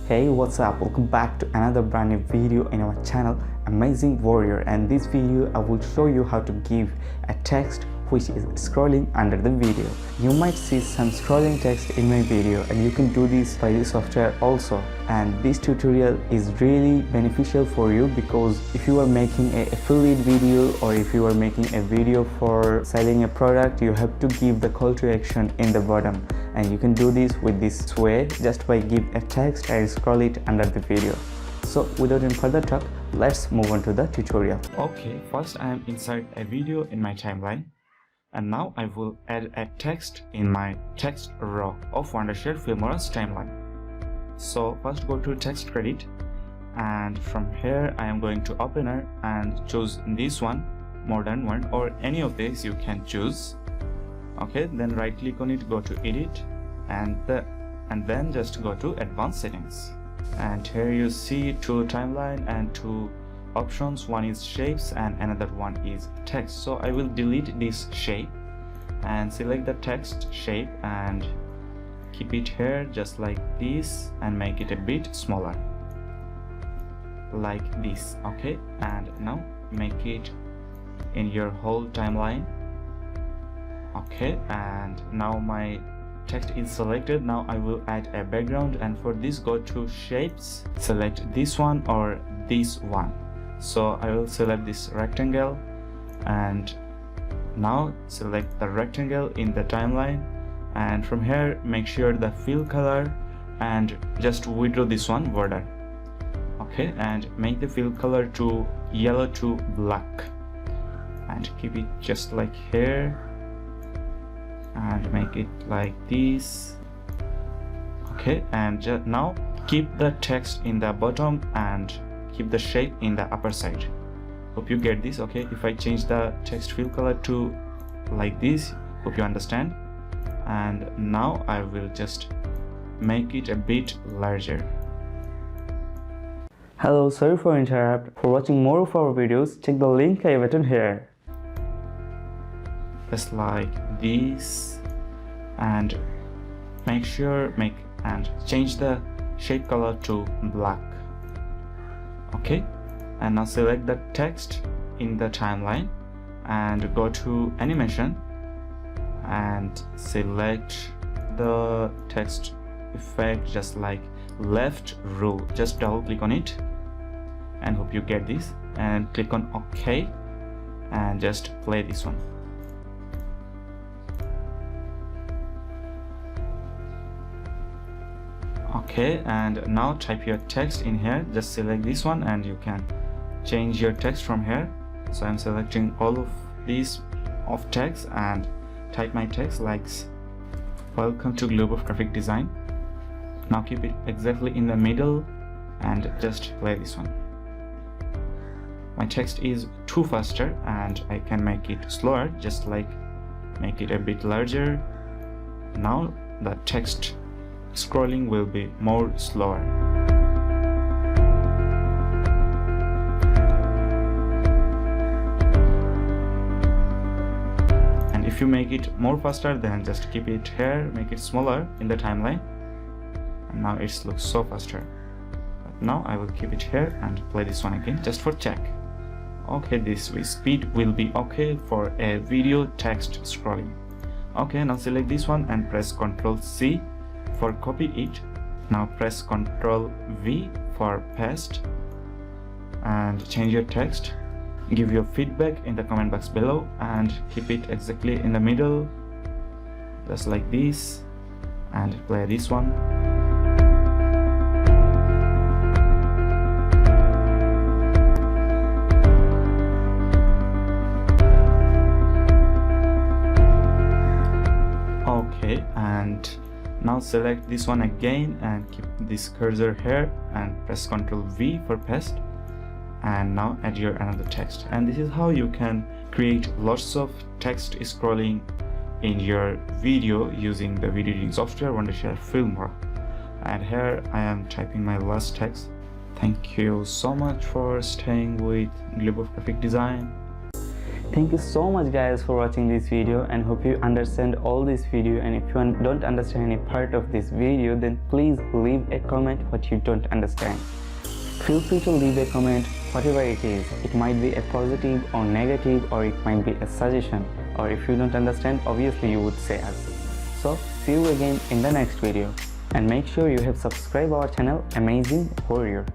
Hey, what's up? Welcome back to another brand new video in our channel Amazing Warrior, and this video I will show you how to give a text which is scrolling under the video. You might see some scrolling text in my video, and you can do this by this software also. And this tutorial is really beneficial for you because if you are making an affiliate video or if you are making a video for selling a product, you have to give the call to action in the bottom, and you can do this with this way just by give a text and scroll it under the video. So without any further talk, let's move on to the tutorial. Okay, first I am inside a video in my timeline, and now I will add a text in my text row of Wondershare Filmora's timeline. So first go to text credit, and from here I am going to opener and choose this one, more than one, or any of these you can choose. Okay, then right click on it, go to edit, and then just go to advanced settings, and here you see two timeline and two options. One is shapes and another one is text. So I will delete this shape and select the text shape and keep it here just like this and make it a bit smaller like this. Okay, and now make it in your whole timeline. Okay, and now my text is selected. Now I will add a background, and for this go to shapes, select this one or this one. So I will select this rectangle, and now select the rectangle in the timeline, and from here make sure the fill color and just withdraw this one border. Okay, and make the fill color to yellow to black and keep it just like here, and make it like this. Okay, and now keep the text in the bottom and keep the shape in the upper side. Hope you get this. Okay, if I change the text fill color to like this, hope you understand. And now I will just make it a bit larger. Hello, sorry for interrupt. For watching more of our videos, check the link I have written here. Just like this, and make sure change the shape color to black. Okay, and now select the text in the timeline and go to animation and select the text effect just like left row. Just double click on it and hope you get this, and click on OK and just play this one. Okay, and now type your text in here. Just select this one and you can change your text from here. So I'm selecting all of these of text and type my text like welcome to Globe of Graphic Design. Now keep it exactly in the middle and just play this one. My text is too faster and I can make it slower, just like make it a bit larger. Now the text scrolling will be more slower. And if you make it more faster, then just keep it here, make it smaller in the timeline, and now it looks so faster. But now I will keep it here and play this one again just for check. Okay, this speed will be okay for a video text scrolling. Okay, now select this one and press Ctrl C for copy it. Now press Ctrl V for paste and change your text. Give your feedback in the comment box below and keep it exactly in the middle just like this, and play this one. Okay, and now select this one again and keep this cursor here and press Ctrl V for paste, and now add your another text. And this is how you can create lots of text scrolling in your video using the video editing software Wondershare Filmora. And here I am typing my last text. Thank you so much for staying with Globe of Graphic Design. Thank you so much guys for watching this video, and hope you understand all this video. And if you don't understand any part of this video, then please leave a comment what you don't understand. Feel free to leave a comment whatever it is. It might be a positive or negative, or it might be a suggestion, or if you don't understand, obviously you would say us. So see you again in the next video, and make sure you have subscribed our channel Amazing Warrior.